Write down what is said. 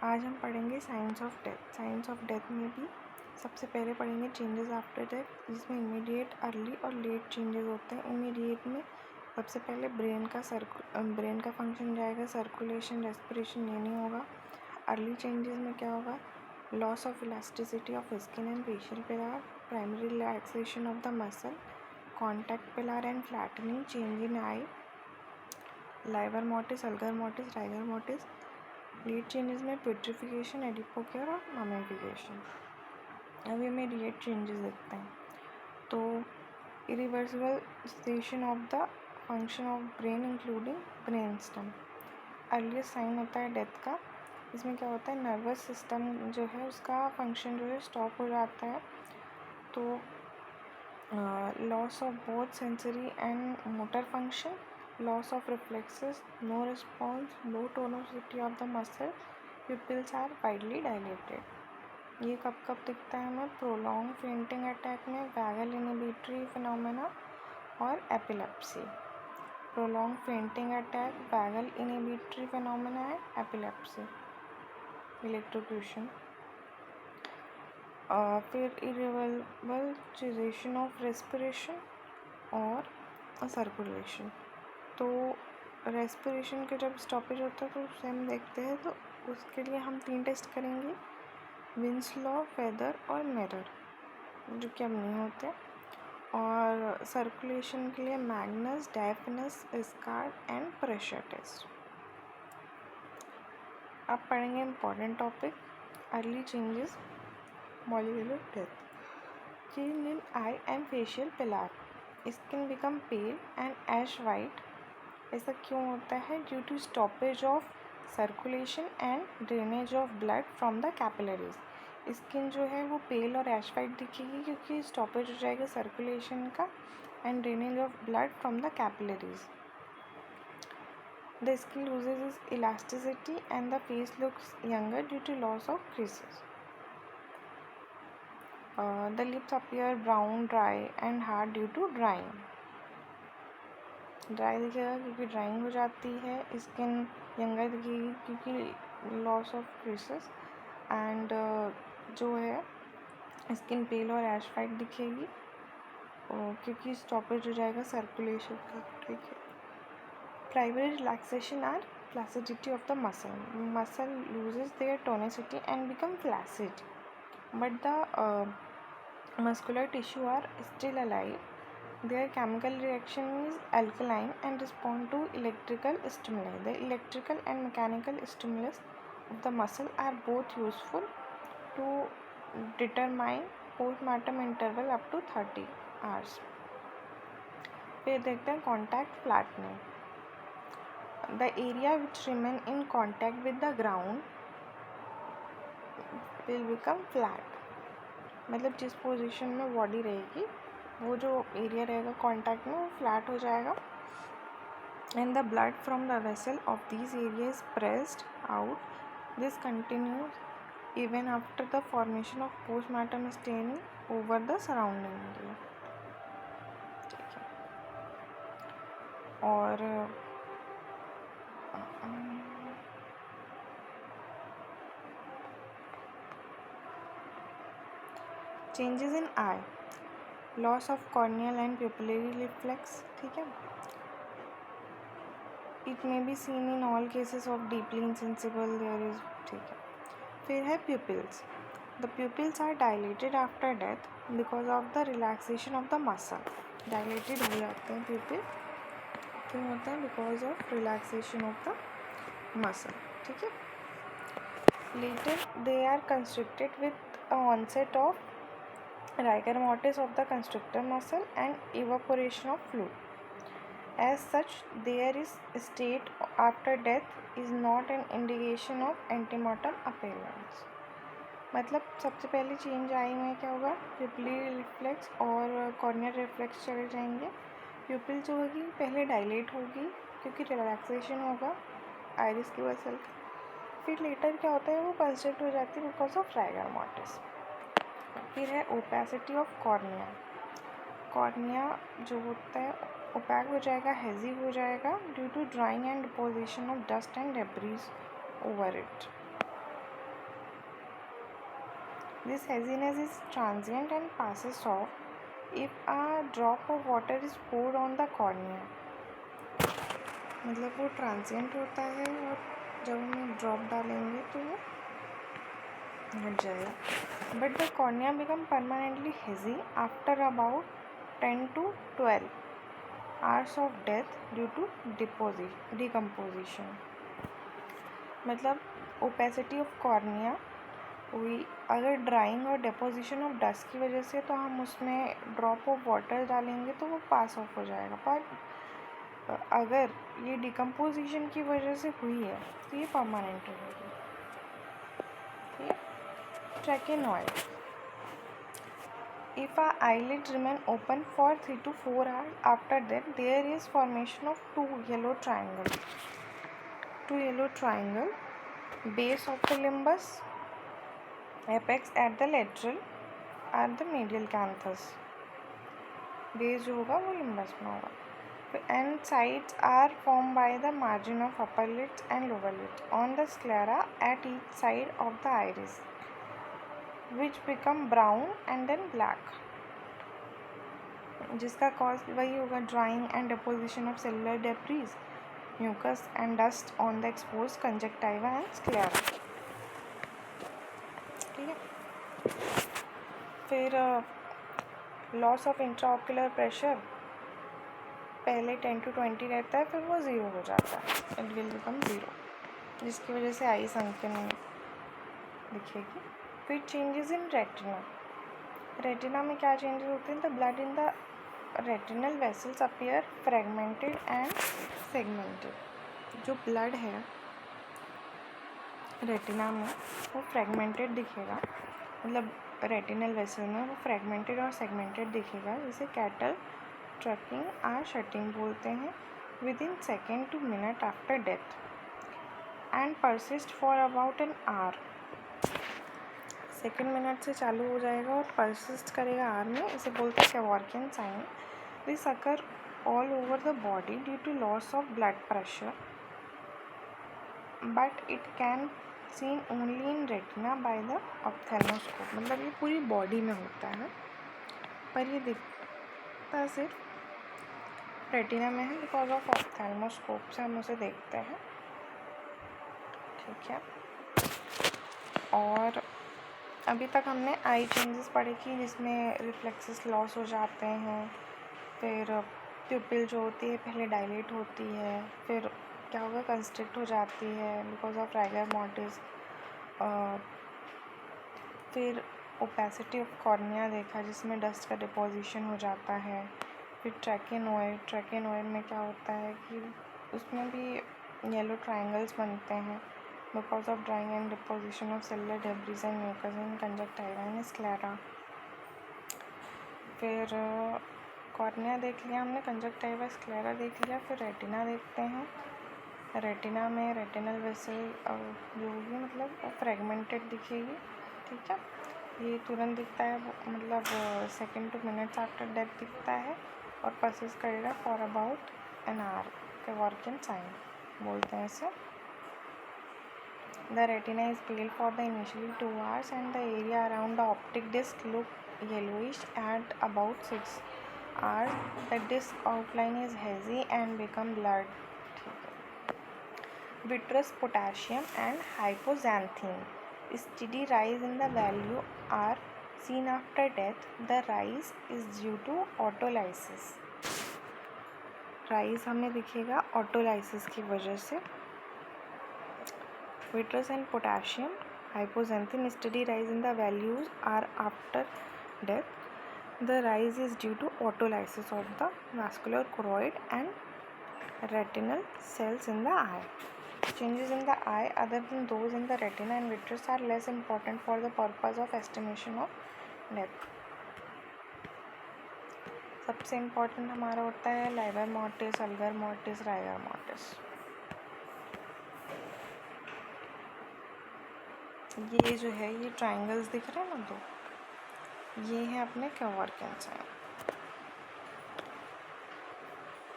आज हम पढ़ेंगे science of death. Science of death में भी सबसे पहले पढ़ेंगे चेंजेस आफ्टर डेथ, जिसमें इमीडिएट, अर्ली और लेट चेंजेस होते हैं। इमीडिएट में सबसे पहले ब्रेन का फंक्शन जाएगा, सर्कुलेशन, रेस्पिरेशन ये नहीं होगा। अर्ली चेंजेस में क्या होगा? Loss of elasticity of skin and facial pallor, primary relaxation of the muscle, contact pallor and flattening, change in eye, livor mortis, algor mortis, rigor mortis. Late changes में putrefaction, adipocere और mummification. अभी हमें late changes देखते हैं। तो irreversible cessation of the function of brain including brain stem. Earliest sign होता है death का। इसमें क्या होता है? नर्वस सिस्टम जो है उसका फंक्शन जो है स्टॉप हो जाता है। तो loss of both sensory and motor function, loss of reflexes, no response, low tonicity of the muscle, pupils are widely dilated. ये कब कब दिखता है हमें? प्रोलॉन्ग फेंटिंग अटैक में, वैगल इनहिबिटरी फिनोमेना और epilepsy. Prolong fainting attack, vagal inhibitory phenomena है, epilepsy, electrocution. फिर इरिवर्सिबल सेसेशन ऑफ रेस्पिरेशन और सर्कुलेशन। तो रेस्पिरेशन के जब स्टॉपेज होता है तो उसे हम देखते हैं, तो उसके लिए हम 3 टेस्ट करेंगे, विंसलॉ, फेदर और मिरर, जो कि अब नहीं होते। और सर्कुलेशन के लिए मैग्नस, डायफिनस, स्कार्ड एंड प्रेशर टेस्ट। अब पढ़ेंगे important topic, early changes, molecular death. Change in eye and facial pallor, skin become pale and ash white. ऐसा क्यों होता है? Due to stoppage of circulation and drainage of blood from the capillaries. Skin जो है वो पेल और ऐश white दिखेगी क्योंकि स्टॉपेज हो जाएगा सर्कुलेशन का and drainage of blood from the capillaries. The skin loses is elasticity and the face looks younger due to loss of creases. The lips appear brown, dry and hard due to drying. Dry दिखेगा क्योंकि drawing हो जाती है, skin younger दिखेगी क्योंकि loss of creases, and जो है skin पेल और ऐश वाइट दिखेगी क्योंकि स्टॉपेज हो जाएगा सर्कुलेशन का। ठीक है। Primary relaxation or flaccidity of the muscle loses their tonicity and become flaccid, but the muscular tissue are still alive. Their chemical reaction is alkaline and respond to electrical stimuli. The electrical and mechanical stimulus of the muscle are both useful to determine postmortem interval up to 30 hours. फिर देखते हैं contact flattening. The area which remain in contact with the ground will become flat. मतलब जिस position में body रहेगी वो जो area रहेगा कांटेक्ट में वो फ्लैट हो जाएगा। And the blood from the vessel of this area is pressed out. This continues even after the formation of postmortem staining over the surrounding area. ठीक है। और changes in eye, loss of corneal and pupillary reflex. ठीक है। It may be seen in all cases of deeply insensible there is. ठीक है। फिर है pupils. The pupils are dilated after death because of the relaxation of the muscle. Dilated हो जाते हैं pupil, क्यों होता है? Because of relaxation of the muscle. ठीक है। Later they are constricted with onset of rigor mortis of the constrictor muscle and evaporation of fluid. As such, their state after death is not an indication of antemortem appearance. मतलब सबसे पहले change आई में क्या होगा? Pupillary reflex और corneal reflex चले जाएंगे। प्यूपिल जो होगी पहले डायलेट होगी क्योंकि रिलैक्सेशन होगा आइरिस की मसल का। फिर लेटर क्या होता है? वो कंस्ट्रिक्ट हो जाती है बिकॉज ऑफ राइगर मोटिस। फिर है ओपेसिटी ऑफ कॉर्निया। कॉर्निया जो होता है ओपैक हो जाएगा, हेजी हो जाएगा due to drying and deposition of dust and debris over it. This haziness is transient and passes off if a drop of water is poured on the cornea. मतलब वो transient होता है और जब हम ड्रॉप डालेंगे तो वो हट जाएगा. But the cornea become permanently hazy after about 10 to 12 hours of death due to decomposition. मतलब ओपेसिटी ऑफ कॉर्निया हुई अगर ड्राइंग और डिपोजिशन ऑफ डस्ट की वजह से, तो हम उसमें ड्रॉप ऑफ वाटर डालेंगे तो वो पास ऑफ हो जाएगा. पर अगर ये डिकम्पोजिशन की वजह से हुई है तो ये परमानेंट हो जाएगी. ठीक है. ट्रैकेनॉइड. If a eyelid remain open for 3 to 4 hours after that, there is formation of two yellow triangle, base of the limbus, apex at the lateral at the medial canthus. Base जो होगा वो limbus में होगा. And sides are formed by the margin of upper lids and lower lids on the sclera at each side of the iris, which become brown and then black. जिसका cause वही होगा, drying and deposition of cellular debris, mucus and dust on the expose conjunctiva and sclera. ठीक है. फिर loss of intraocular pressure पहले 10 to 20 रहता है, फिर वो 0 हो जाता है. इट विल बिकम 0, जिसकी वजह से आई संकन दिखेगी. फिर चेंजेस इन रेटिना. रेटिना में क्या चेंजेस होते हैं? The blood in the retinal vessels appear fragmented and segmented. जो ब्लड है रेटिना में वो फ्रेगमेंटेड दिखेगा, मतलब रेटिनल वेसल में वो फ्रेगमेंटेड और सेगमेंटेड दिखेगा, जिसे कैटल ट्रैकिंग और शटिंग बोलते हैं. With in second to minute after death and persist for about an our. Second minute से चालू हो जाएगा और परसिस्ट करेगा आवर में. इसे बोलते हैं Kevorkian sign. This occur all over the body due to loss of blood pressure, but it can seen only in retina by the ophthalmoscope. मतलब ये पूरी बॉडी में होता है, पर ये दिखता सिर्फ रेटिना में है बिकॉज ऑफ ऑप्थेल्मोस्कोप से हम उसे देखते हैं. ठीक है. और अभी तक हमने आई चेंजेस पढ़े कि जिसमें रिफ्लेक्सेस लॉस हो जाते हैं. फिर प्यूपिल जो होती है पहले डायलेट होती है, फिर क्या होगा, कंस्ट्रिक्ट हो जाती है बिकॉज ऑफ राइगर मॉर्टिस. फिर ओपेसिटी ऑफ कॉर्निया देखा, जिसमें डस्ट का डिपोजिशन हो जाता है. फिर ट्रैकेनॉइड में क्या होता है कि उसमें भी येलो ट्रायंगल्स बनते हैं because of drying and deposition of cellular debris and mucus in conjunctiva and sclera. फिर कॉर्निया देख लिया हमने, कंजक्टाइवा स्क्लेरा देख लिया. फिर रेटिना देखते हैं. रेटिना में रेटिनल वेसल जो होगी मतलब वो फ्रेगमेंटेड दिखेगी. ठीक है. ये तुरंत दिखता है, मतलब second to minutes after death दिखता है और परसिस्ट करेगा for about an hour. Kevorkian sign बोलते हैं इसे. The retina is pale for the initially 2 hours and the area around the optic disc look yellowish at about 6 hours. The disc outline is hazy and become blurred. Vitreous potassium and hypoxanthine. Steady rise in the value are seen after death. The rise is due to autolysis. rise हमें दिखेगा autolysis की वजह से. Vitreous and potassium, hypoxanthine, steady rise in the values are after death. The rise is due to autolysis of the vascular choroid and retinal cells in the eye. Changes in the eye other than those in the retina and vitreous are less important for the purpose of estimation of death. सबसे important हमारा होता है liver mortis, अल्गर mortis, rigor mortis. ये जो है ये triangles दिख रहे हैं ना, तो ये है अपने कैवॉर्कियन साइन.